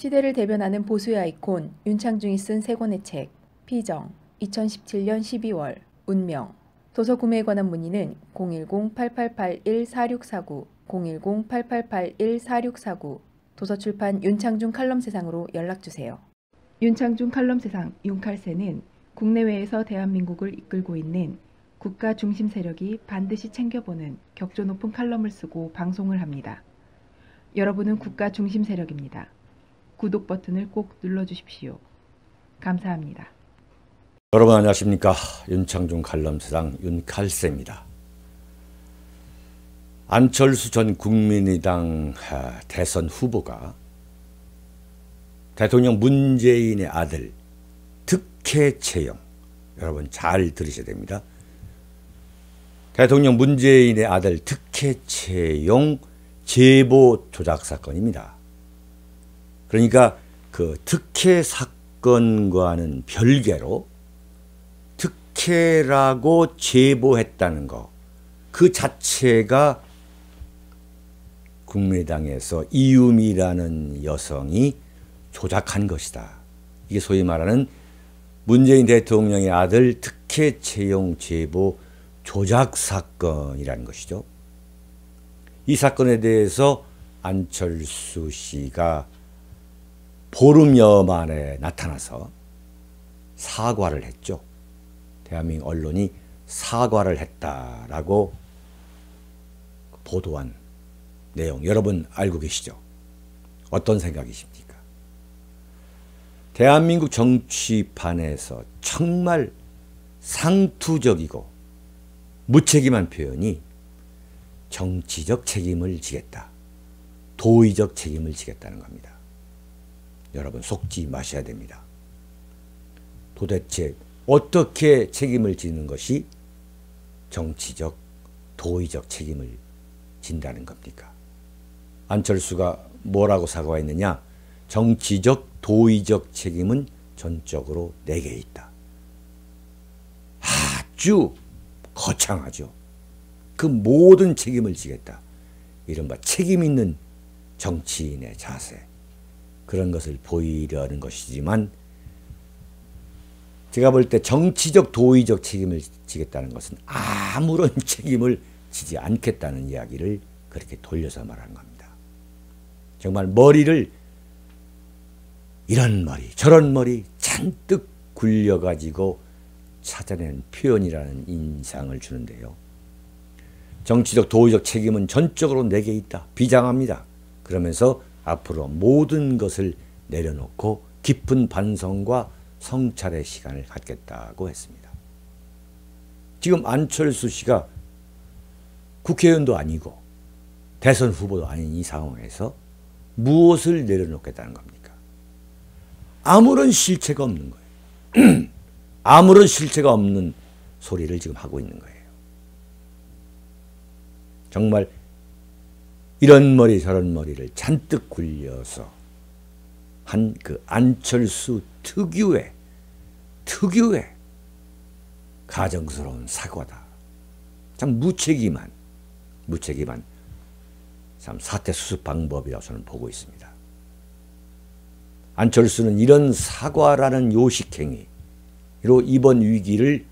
시대를 대변하는 보수의 아이콘 윤창중이 쓴 세 권의 책 피정 2017년 12월 운명 도서 구매에 관한 문의는 010-8881-4649 010-8881-4649 도서출판 윤창중 칼럼세상으로 연락주세요. 윤창중 칼럼세상 윤칼세는 국내외에서 대한민국을 이끌고 있는 국가 중심 세력이 반드시 챙겨보는 격조 높은 칼럼을 쓰고 방송을 합니다. 여러분은 국가 중심 세력입니다. 구독 버튼을 꼭 눌러주십시오. 감사합니다. 여러분 안녕하십니까. 윤창중 칼럼세상 윤칼세입니다. 안철수 전 국민의당 대선 후보가 대통령 문재인의 아들 특혜 채용, 여러분 잘 들으셔야 됩니다. 대통령 문재인의 아들 특혜 채용 제보 조작 사건입니다. 그러니까 그 특혜 사건과는 별개로 특혜라고 제보했다는 거, 그 자체가 국민의당에서 이유미라는 여성이 조작한 것이다. 이게 소위 말하는 문재인 대통령의 아들 특혜 채용 제보 조작 사건이라는 것이죠. 이 사건에 대해서 안철수 씨가 보름여 만에 나타나서 사과를 했죠. 대한민국 언론이 사과를 했다라고 보도한 내용, 여러분 알고 계시죠? 어떤 생각이십니까? 대한민국 정치판에서 정말 상투적이고 무책임한 표현이 정치적 책임을 지겠다, 도의적 책임을 지겠다는 겁니다. 여러분 속지 마셔야 됩니다. 도대체 어떻게 책임을 지는 것이 정치적, 도의적 책임을 진다는 겁니까? 안철수가 뭐라고 사과했느냐? 정치적, 도의적 책임은 전적으로 내게 있다. 아주 거창하죠. 그 모든 책임을 지겠다. 이른바 책임 있는 정치인의 자세, 그런 것을 보이려는 것이지만, 제가 볼 때 정치적, 도의적 책임을 지겠다는 것은 아무런 책임을 지지 않겠다는 이야기를 그렇게 돌려서 말하는 겁니다. 정말 머리를, 이런 머리 저런 머리 잔뜩 굴려가지고 찾아낸 표현이라는 인상을 주는데요. 정치적, 도의적 책임은 전적으로 내게 있다, 비장합니다. 그러면서 앞으로 모든 것을 내려놓고 깊은 반성과 성찰의 시간을 갖겠다고 했습니다. 지금 안철수 씨가 국회의원도 아니고 대선 후보도 아닌 이 상황에서 무엇을 내려놓겠다는 겁니까? 아무런 실체가 없는 거예요. 아무런 실체가 없는 소리를 지금 하고 있는 거예요. 정말 이런 머리 저런 머리를 잔뜩 굴려서 한 그 안철수 특유의 가정스러운 사과다. 참 무책임한 참 사태 수습 방법이라고 저는 보고 있습니다. 안철수는 이런 사과라는 요식행위로 이번 위기를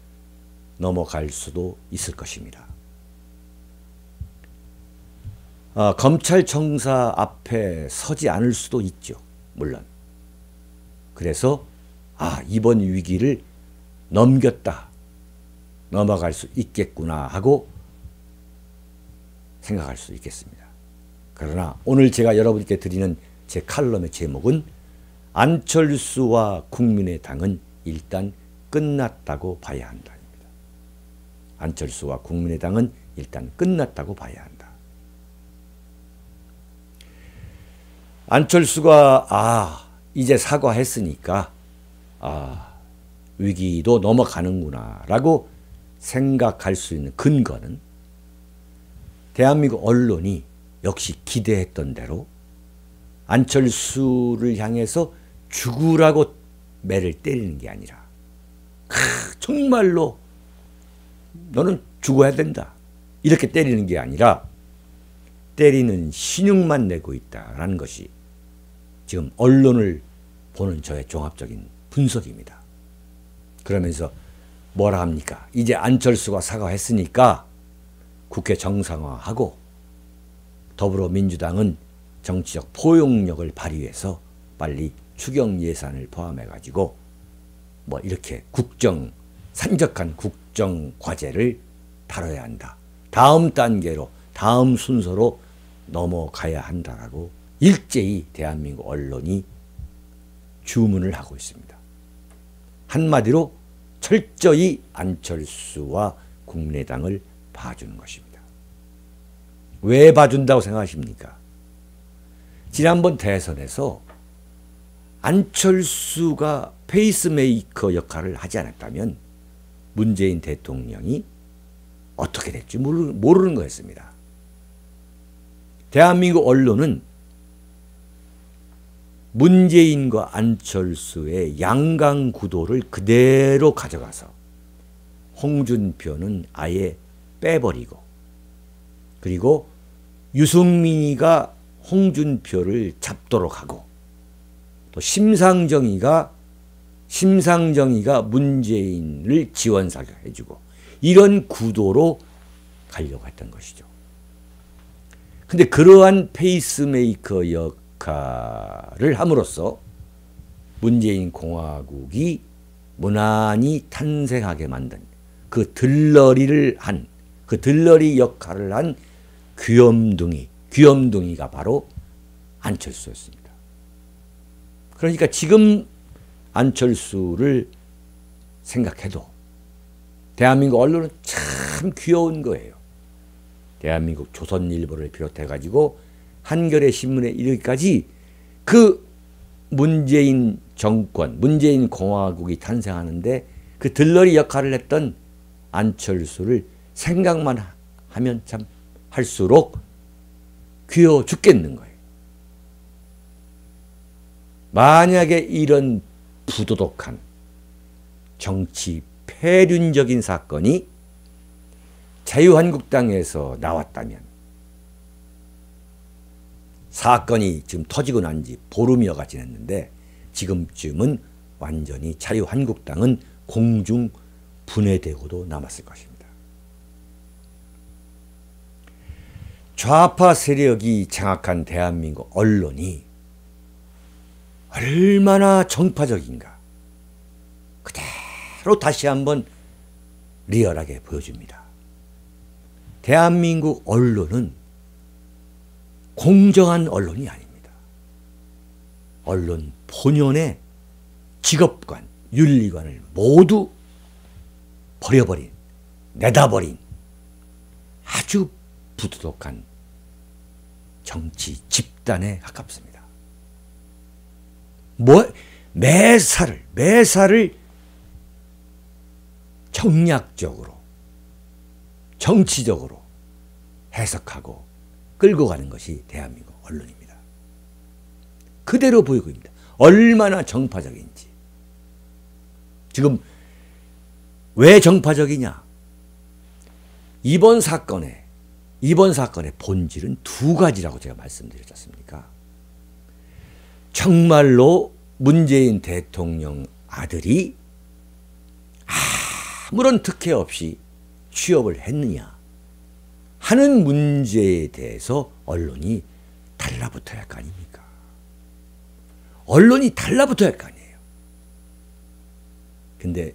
넘어갈 수도 있을 것입니다. 검찰청사 앞에 서지 않을 수도 있죠. 물론. 그래서 이번 위기를 넘겼다, 넘어갈 수 있겠구나 하고 생각할 수 있겠습니다. 그러나 오늘 제가 여러분께 드리는 제 칼럼의 제목은 안철수와 국민의당은 일단 끝났다고 봐야 한다입니다. 안철수와 국민의당은 일단 끝났다고 봐야 한다. 안철수가 이제 사과했으니까 위기도 넘어가는구나 라고 생각할 수 있는 근거는 대한민국 언론이 역시 기대했던 대로 안철수를 향해서 죽으라고 매를 때리는 게 아니라 정말로 너는 죽어야 된다 이렇게 때리는 게 아니라 때리는 신용만 내고 있다라는 것이 지금 언론을 보는 저의 종합적인 분석입니다. 그러면서 뭐라 합니까? 이제 안철수가 사과했으니까 국회 정상화하고 더불어민주당은 정치적 포용력을 발휘해서 빨리 추경 예산을 포함해가지고 뭐 이렇게 산적한 국정 과제를 다뤄야 한다. 다음 단계로, 다음 순서로 넘어가야 한다라고 일제히 대한민국 언론이 주문을 하고 있습니다. 한마디로 철저히 안철수와 국민의당을 봐주는 것입니다. 왜 봐준다고 생각하십니까? 지난번 대선에서 안철수가 페이스메이커 역할을 하지 않았다면 문재인 대통령이 어떻게 될지 모르는 거였습니다. 대한민국 언론은 문재인과 안철수의 양강 구도를 그대로 가져가서 홍준표는 아예 빼버리고, 그리고 유승민이가 홍준표를 잡도록 하고, 또 심상정이가 문재인을 지원사격해주고, 이런 구도로 가려고 했던 것이죠. 근데 그러한 페이스메이커 역할을 함으로써 문재인 공화국이 무난히 탄생하게 만든 그 들러리 역할을 한 귀염둥이가 바로 안철수였습니다. 그러니까 지금 안철수를 생각해도 대한민국 언론은 참 귀여운 거예요. 대한민국 조선일보를 비롯해가지고 한겨레 신문에 이르기까지 그 문재인 정권, 문재인 공화국이 탄생하는데 그 들러리 역할을 했던 안철수를 생각만 하면 참 할수록 귀여워 죽겠는 거예요. 만약에 이런 부도덕한 정치 폐륜적인 사건이 자유한국당에서 나왔다면, 사건이 지금 터지고 난 지 보름여가 지났는데 지금쯤은 완전히 자유한국당은 공중 분해되고도 남았을 것입니다. 좌파 세력이 장악한 대한민국 언론이 얼마나 정파적인가 그대로 다시 한번 리얼하게 보여줍니다. 대한민국 언론은 공정한 언론이 아닙니다. 언론 본연의 직업관, 윤리관을 모두 버려버린, 내다버린 아주 부도덕한 정치 집단에 가깝습니다. 매사를 정략적으로, 정치적으로 해석하고 끌고 가는 것이 대한민국 언론입니다. 그대로 보이고 있습니다. 얼마나 정파적인지. 지금 왜 정파적이냐? 이번 사건의 본질은 두 가지라고 제가 말씀드렸지 않습니까? 정말로 문재인 대통령 아들이 아무런 특혜 없이 취업을 했느냐 하는 문제에 대해서 언론이 달라붙어야 할 거 아닙니까? 언론이 달라붙어야 할 거 아니에요. 근데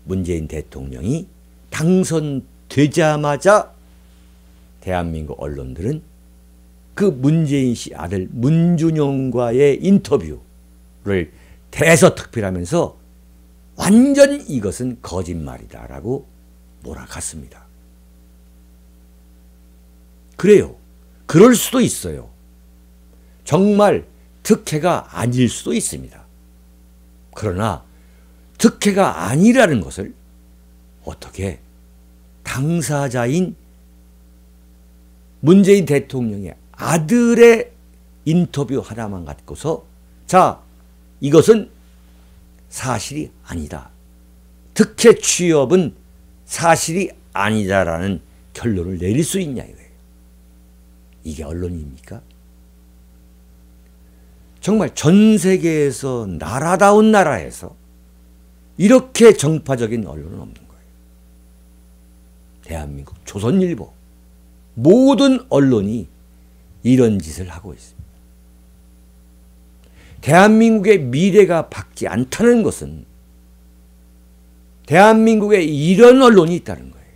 문재인 대통령이 당선되자마자 대한민국 언론들은 그 문재인 씨 아들 문준용과의 인터뷰를 대서특필하면서 완전 이것은 거짓말이다라고 몰아갔습니다. 그래요. 그럴 수도 있어요. 정말 특혜가 아닐 수도 있습니다. 그러나 특혜가 아니라는 것을 어떻게 당사자인 문재인 대통령의 아들의 인터뷰 하나만 갖고서 자, 이것은 사실이 아니다. 특혜 취업은 사실이 아니다라는 결론을 내릴 수 있냐 이거예요. 이게 언론입니까? 정말 전 세계에서 나라다운 나라에서 이렇게 정파적인 언론은 없는 거예요. 대한민국 조선일보 모든 언론이 이런 짓을 하고 있습니다. 대한민국의 미래가 밝지 않다는 것은 대한민국에 이런 언론이 있다는 거예요.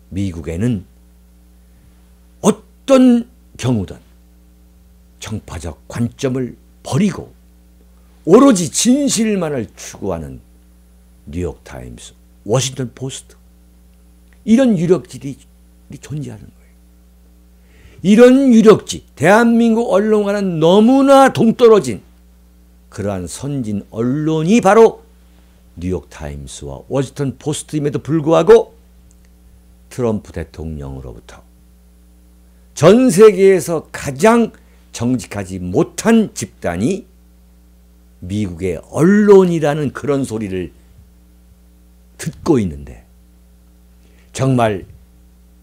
미국에는 어떤 경우든 정파적 관점을 버리고 오로지 진실만을 추구하는 뉴욕타임스, 워싱턴 포스트 이런 유력지들이 존재하는 거예요. 이런 유력지, 대한민국 언론과는 너무나 동떨어진 그러한 선진 언론이 바로 뉴욕타임스와 워싱턴 포스트임에도 불구하고 트럼프 대통령으로부터 전 세계에서 가장 정직하지 못한 집단이 미국의 언론이라는 그런 소리를 듣고 있는데, 정말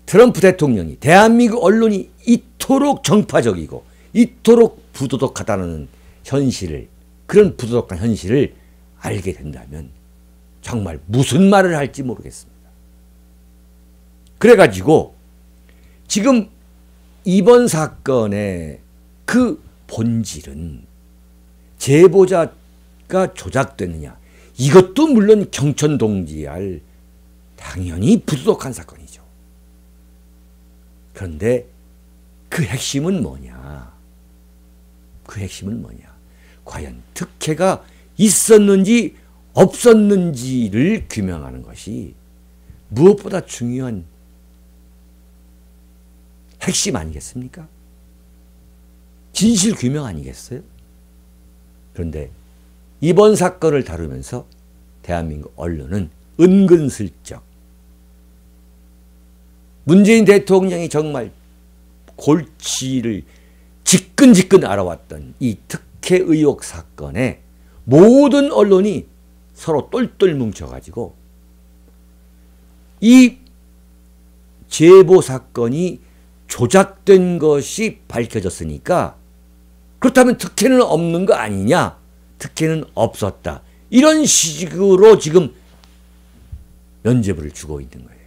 트럼프 대통령이 대한민국 언론이 이토록 정파적이고 이토록 부도덕하다는 현실을, 그런 부도덕한 현실을 알게 된다면 정말 무슨 말을 할지 모르겠습니다. 그래가지고 지금 이번 사건의 그 본질은 제보자가 조작됐느냐, 이것도 물론 경천동지할 당연히 부도덕한 사건이죠. 그런데 그 핵심은 뭐냐? 그 핵심은 뭐냐? 과연 특혜가 있었는지 없었는지를 규명하는 것이 무엇보다 중요한 핵심 아니겠습니까? 진실 규명 아니겠어요? 그런데 이번 사건을 다루면서 대한민국 언론은 은근슬쩍 문재인 대통령이 정말 골치를 지끈지끈 알아왔던 이 특혜 의혹 사건에 모든 언론이 서로 똘똘 뭉쳐가지고 이 제보 사건이 조작된 것이 밝혀졌으니까 그렇다면 특혜는 없는 거 아니냐? 특혜는 없었다. 이런 식으로 지금 면죄부를 주고 있는 거예요.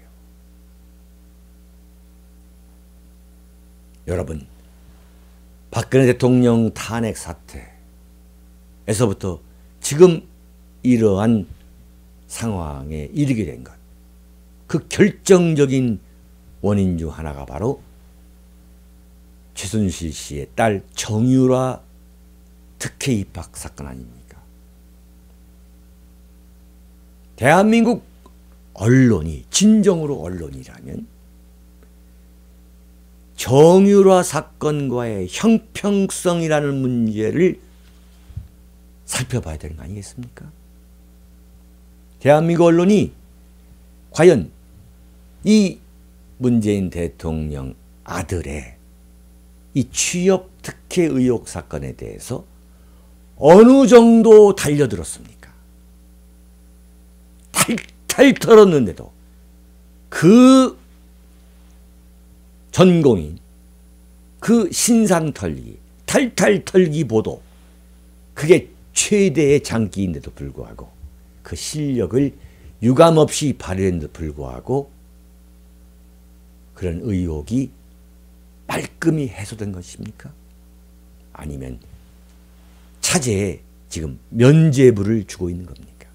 여러분, 박근혜 대통령 탄핵 사태에서부터 지금 이러한 상황에 이르게 된 것, 그 결정적인 원인 중 하나가 바로 최순실 씨의 딸 정유라 특혜 입학 사건 아닙니까? 대한민국 언론이 진정으로 언론이라면 정유라 사건과의 형평성이라는 문제를 살펴봐야 되는 거 아니겠습니까? 대한민국 언론이 과연 이 문재인 대통령 아들의 이 취업 특혜 의혹 사건에 대해서 어느 정도 달려들었습니까? 탈탈 털었는데도 그 전공인, 그 신상 털기, 탈탈 털기 보도, 그게 최대의 장기인데도 불구하고 그 실력을 유감없이 발휘했는데도 불구하고 그런 의혹이 말끔히 해소된 것입니까? 아니면 차제에 지금 면죄부를 주고 있는 겁니까?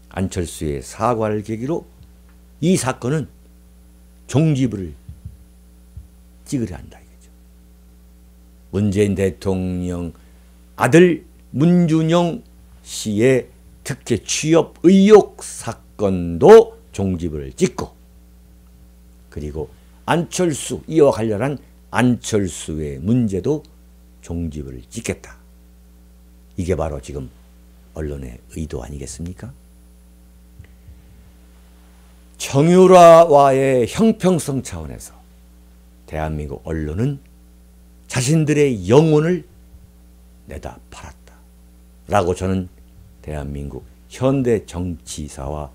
안철수의 사과를 계기로 이 사건은 종지부를 찍으려 한다 이거죠. 문재인 대통령 아들 문준용 씨의 특혜 취업 의혹 사건도 종지부를 찍고, 그리고 안철수, 이와 관련한 안철수의 문제도 종지부를 찍겠다. 이게 바로 지금 언론의 의도 아니겠습니까? 정유라와의 형평성 차원에서 대한민국 언론은 자신들의 영혼을 내다 팔았다 라고 저는 대한민국 현대 정치사와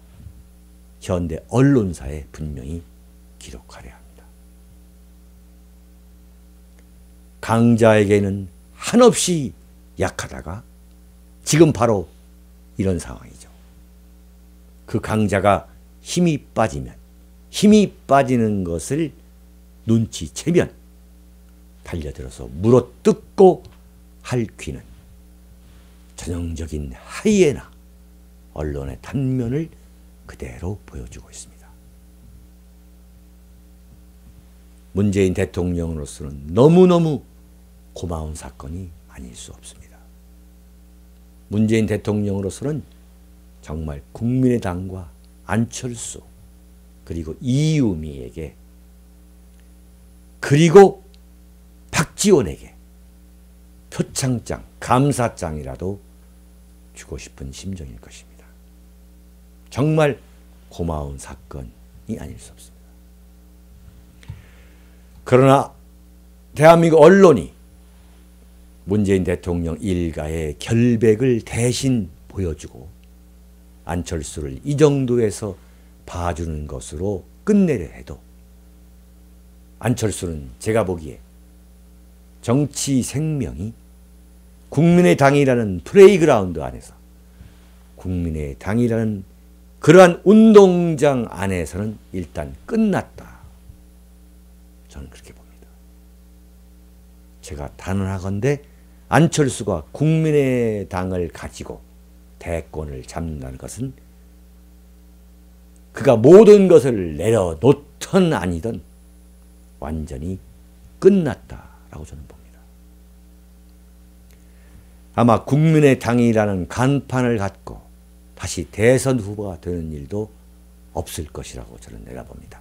현대 언론사에 분명히 기록하려 합니다. 강자에게는 한없이 약하다가 지금 바로 이런 상황이죠. 그 강자가 힘이 빠지면, 힘이 빠지는 것을 눈치채면 달려들어서 물어뜯고 할 귀는 전형적인 하이에나 언론의 단면을 그대로 보여주고 있습니다. 문재인 대통령으로서는 너무너무 고마운 사건이 아닐 수 없습니다. 문재인 대통령으로서는 정말 국민의당과 안철수 그리고 이유미에게 그리고 박지원에게 표창장, 감사장이라도 주고 싶은 심정일 것입니다. 정말 고마운 사건이 아닐 수 없습니다. 그러나 대한민국 언론이 문재인 대통령 일가의 결백을 대신 보여주고 안철수를 이 정도에서 봐주는 것으로 끝내려 해도 안철수는 제가 보기에 정치 생명이 국민의당이라는 플레이그라운드 안에서 국민의당이라는 그러한 운동장 안에서는 일단 끝났다. 저는 그렇게 봅니다. 제가 단언하건대 안철수가 국민의당을 가지고 대권을 잡는다는 것은 그가 모든 것을 내려놓던 아니던 완전히 끝났다라고 저는 봅니다. 아마 국민의당이라는 간판을 갖고 다시 대선 후보가 되는 일도 없을 것이라고 저는 내다봅니다.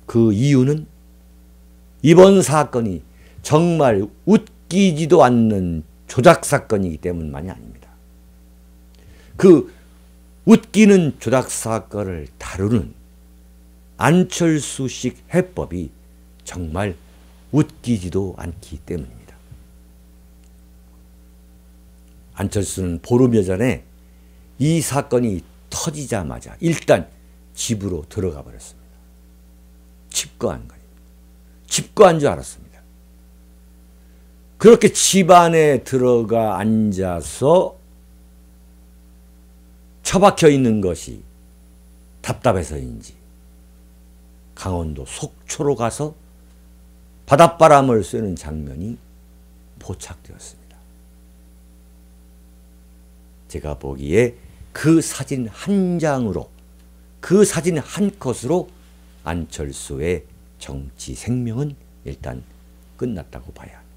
그 이유는 이번 사건이 정말 웃기지도 않는 조작 사건이기 때문만이 아닙니다. 그 웃기는 조작 사건을 다루는 안철수식 해법이 정말 웃기지도 않기 때문입니다. 안철수는 보름여 전에 이 사건이 터지자마자 일단 집으로 들어가 버렸습니다. 집거한 거예요. 집거한 줄 알았습니다. 그렇게 집 안에 들어가 앉아서 처박혀 있는 것이 답답해서인지 강원도 속초로 가서 바닷바람을 쐬는 장면이 포착되었습니다. 제가 보기에 그 사진 한 장으로, 그 사진 한 컷으로 안철수의 정치 생명은 일단 끝났다고 봐야 합니다.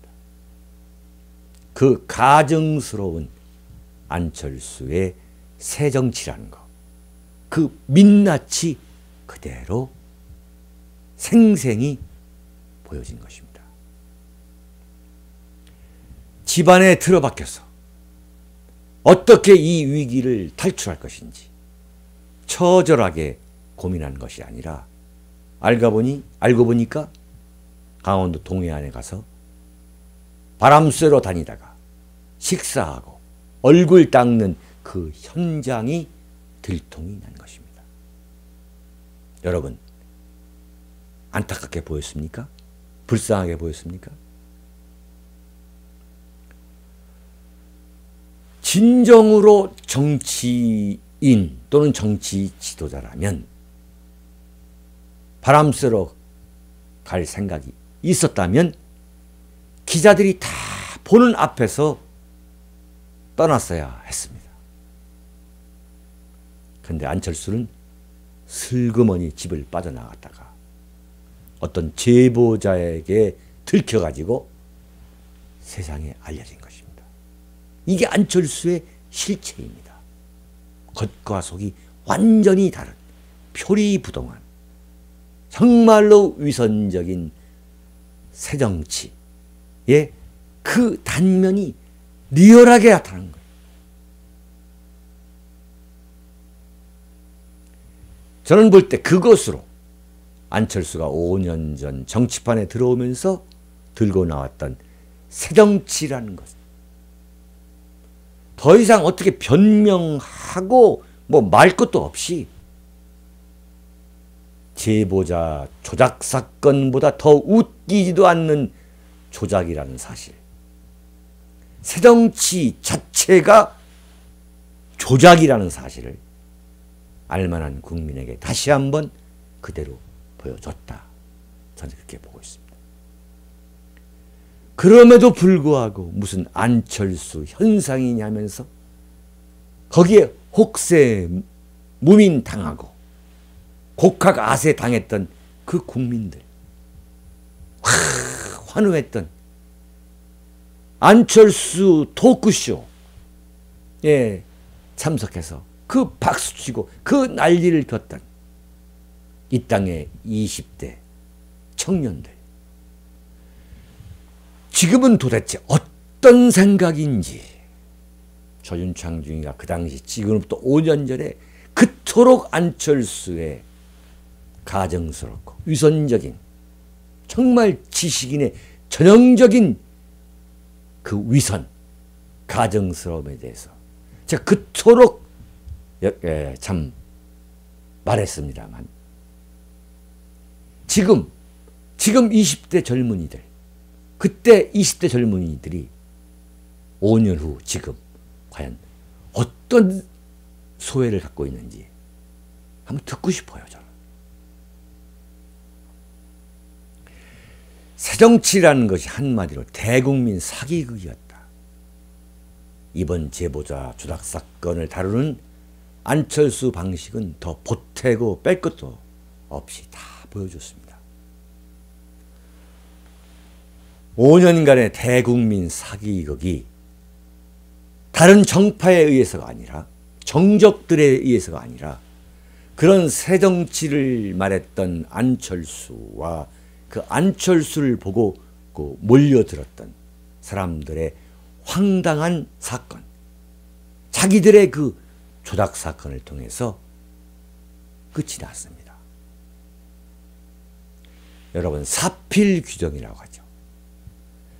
그 가증스러운 안철수의 새정치라는 것, 그 민낯이 그대로 생생히 보여진 것입니다. 집안에 들어박혀서 어떻게 이 위기를 탈출할 것인지 처절하게 고민한 것이 아니라 알고 보니까 강원도 동해안에 가서 바람 쐬러 다니다가 식사하고 얼굴 닦는 그 현장이 들통이 난 것입니다. 여러분, 안타깝게 보였습니까? 불쌍하게 보였습니까? 진정으로 정치인 또는 정치 지도자라면 바람 쐬러 갈 생각이 있었다면 기자들이 다 보는 앞에서 떠났어야 했습니다. 그런데 안철수는 슬그머니 집을 빠져나갔다가 어떤 제보자에게 들켜가지고 세상에 알려진 것입니다. 이게 안철수의 실체입니다. 겉과 속이 완전히 다른 표리부동한 정말로 위선적인 새정치의 그 단면이 리얼하게 나타난 거예요. 저는 볼 때 그것으로 안철수가 5년 전 정치판에 들어오면서 들고 나왔던 새정치라는 것, 더 이상 어떻게 변명하고 뭐 말 것도 없이 제보자 조작 사건보다 더 웃기지도 않는 조작이라는 사실, 새정치 자체가 조작이라는 사실을 알만한 국민에게 다시 한번 그대로 보여줬다. 저는 그렇게 보고 있습니다. 그럼에도 불구하고 무슨 안철수 현상이냐면서 거기에 혹세 무민당하고 곡학 아세 당했던 그 국민들, 환호했던 안철수 토크쇼에 참석해서 그 박수치고 그 난리를 폈던 이 땅의 20대 청년들, 지금은 도대체 어떤 생각인지, 윤창중이가 그 당시 지금부터 5년 전에 그토록 안철수의 가정스럽고 위선적인, 정말 지식인의 전형적인 그 위선, 가정스러움에 대해서 제가 그토록 참 말했습니다만, 지금 20대 젊은이들, 그때 20대 젊은이들이 5년 후 지금 과연 어떤 소외를 갖고 있는지 한번 듣고 싶어요. 저는 새정치라는 것이 한마디로 대국민 사기극이었다. 이번 제보자 조작 사건을 다루는 안철수 방식은 더 보태고 뺄 것도 없이 다 보여줬습니다. 5년간의 대국민 사기극이 다른 정파에 의해서가 아니라, 정적들에 의해서가 아니라, 그런 새정치를 말했던 안철수와 그 안철수를 보고 몰려들었던 사람들의 황당한 사건, 자기들의 그 조작 사건을 통해서 끝이 났습니다. 여러분, 사필 규정이라고 하죠.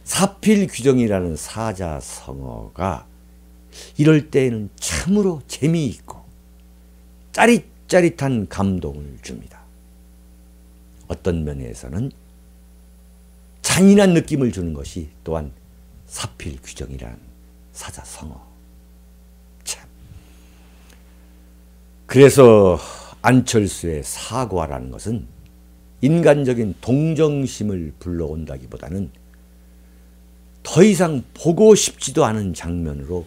사필 규정이라는 사자성어가 이럴 때에는 참으로 재미있고 짜릿짜릿한 감동을 줍니다. 어떤 면에서는 잔인한 느낌을 주는 것이 또한 사필 규정이라는 사자성어. 참. 그래서 안철수의 사과라는 것은 인간적인 동정심을 불러온다기보다는 더 이상 보고 싶지도 않은 장면으로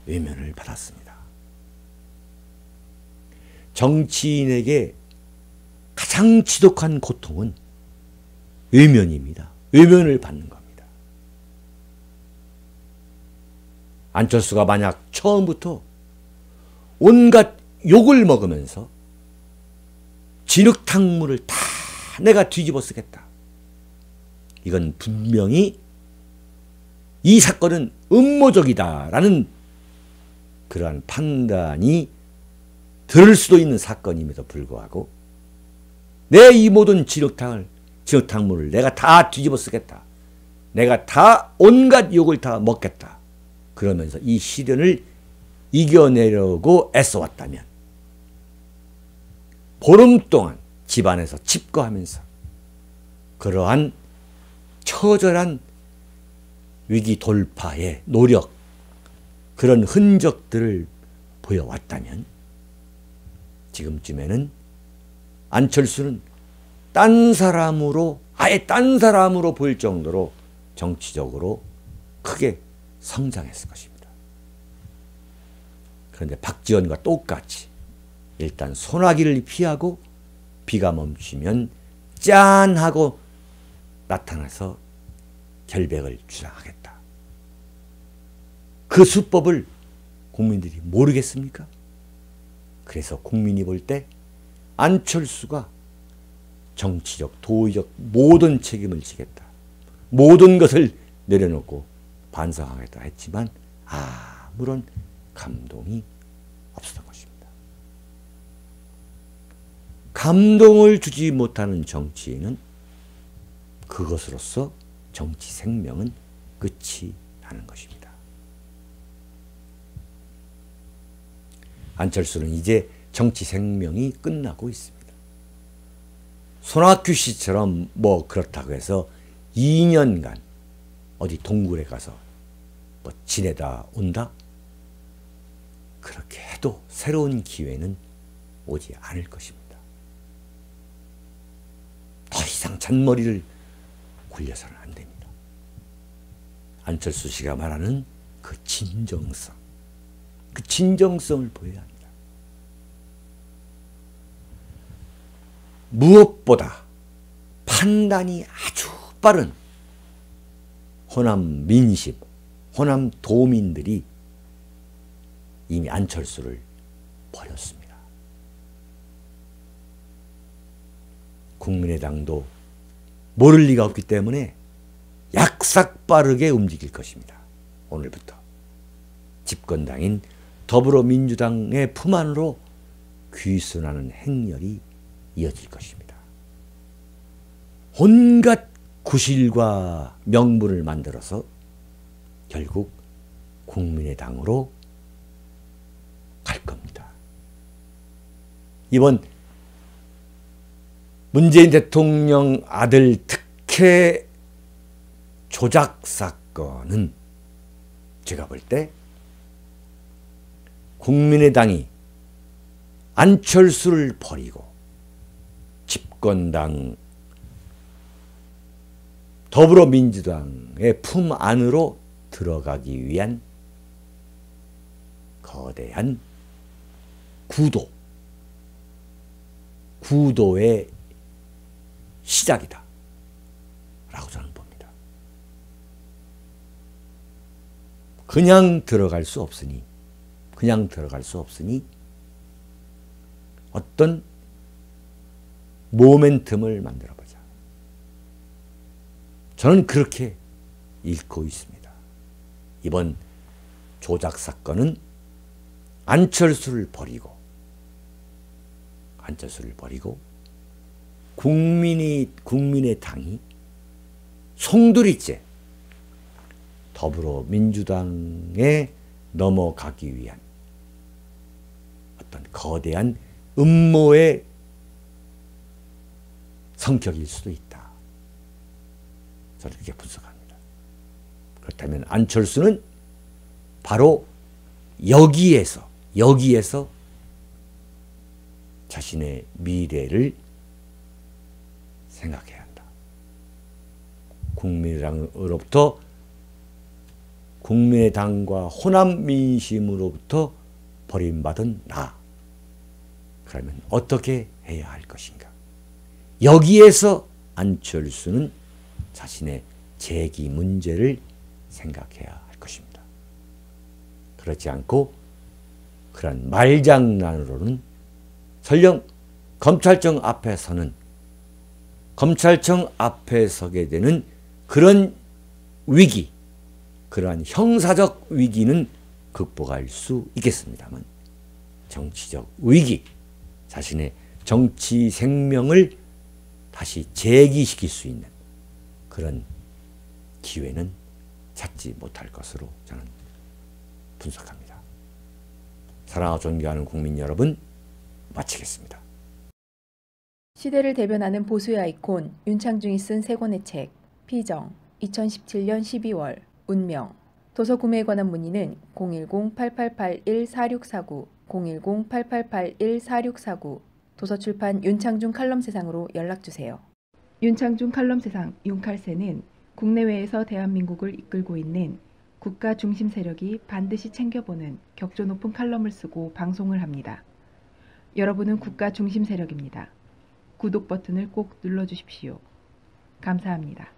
외면을 받았습니다. 정치인에게 가장 지독한 고통은 외면입니다. 외면을 받는 겁니다. 안철수가 만약 처음부터 온갖 욕을 먹으면서 진흙탕물을 다 내가 뒤집어 쓰겠다, 이건 분명히 이 사건은 음모적이다라는 그러한 판단이 들을 수도 있는 사건임에도 불구하고 내 이 모든 진흙탕물을 내가 다 뒤집어 쓰겠다, 내가 다 온갖 욕을 다 먹겠다, 그러면서 이 시련을 이겨내려고 애써왔다면 보름 동안 집안에서 칩거하면서 그러한 처절한 위기 돌파의 노력, 그런 흔적들을 보여왔다면 지금쯤에는 안철수는 딴 사람으로, 아예 딴 사람으로 보일 정도로 정치적으로 크게 성장했을 것입니다. 그런데 박지원과 똑같이 일단 소나기를 피하고 비가 멈추면 짠 하고 나타나서 결백을 주장하겠다. 그 수법을 국민들이 모르겠습니까? 그래서 국민이 볼 때 안철수가 정치적, 도의적 모든 책임을 지겠다, 모든 것을 내려놓고 반성하겠다 했지만 아무런 감동이 없었던 것입니다. 감동을 주지 못하는 정치인은 그것으로서 정치 생명은 끝이 나는 것입니다. 안철수는 이제 정치 생명이 끝나고 있습니다. 손학규 씨처럼 뭐 그렇다고 해서 2년간 어디 동굴에 가서 뭐 지내다 온다? 그렇게 해도 새로운 기회는 오지 않을 것입니다. 더 이상 잔머리를 굴려서는 안 됩니다. 안철수 씨가 말하는 그 진정성, 그 진정성을 보여야 합니다. 무엇보다 판단이 아주 빠른 호남 민심, 호남 도민들이 이미 안철수를 버렸습니다. 국민의당도 모를 리가 없기 때문에 약삭빠르게 움직일 것입니다. 오늘부터 집권당인 더불어민주당의 품 안으로 귀순하는 행렬이 이어질 것입니다. 온갖 구실과 명분을 만들어서 결국 국민의당으로 갈 겁니다. 이번 문재인 대통령 아들 특혜 조작 사건은 제가 볼 때 국민의당이 안철수를 버리고 집권당 더불어민주당의 품 안으로 들어가기 위한 거대한 구도의 시작이다 라고 저는 봅니다. 그냥 들어갈 수 없으니 어떤 모멘텀을 만들어보자. 저는 그렇게 읽고 있습니다. 이번 조작 사건은 안철수를 버리고 국민의당이 송두리째 더불어민주당에 넘어가기 위한 어떤 거대한 음모의 성격일 수도 있다. 저는 그렇게 분석합니다. 그렇다면 안철수는 바로 여기에서 자신의 미래를 생각해야 한다. 국민의당으로부터 국민의당과 호남 민심으로부터 버림받은 나. 그러면 어떻게 해야 할 것인가? 여기에서 안철수는 자신의 재기 문제를 생각해야 할 것입니다. 그렇지 않고 그런 말장난으로는 설령 검찰청 앞에 서게 되는 그런 위기, 그러한 형사적 위기는 극복할 수 있겠습니다만 정치적 위기, 자신의 정치 생명을 다시 재기시킬 수 있는 그런 기회는 찾지 못할 것으로 저는 분석합니다. 사랑하고 존경하는 국민 여러분, 마치겠습니다. 시대를 대변하는 보수의 아이콘 윤창중이 쓴 세 권의 책 피정 2017년 12월 운명 도서 구매에 관한 문의는 010-8881-4649 010-8881-4649 도서출판 윤창중 칼럼세상으로 연락주세요. 윤창중 칼럼세상 윤칼세는 국내외에서 대한민국을 이끌고 있는 국가 중심 세력이 반드시 챙겨보는 격조 높은 칼럼을 쓰고 방송을 합니다. 여러분은 국가 중심 세력입니다. 구독 버튼을 꼭 눌러주십시오. 감사합니다.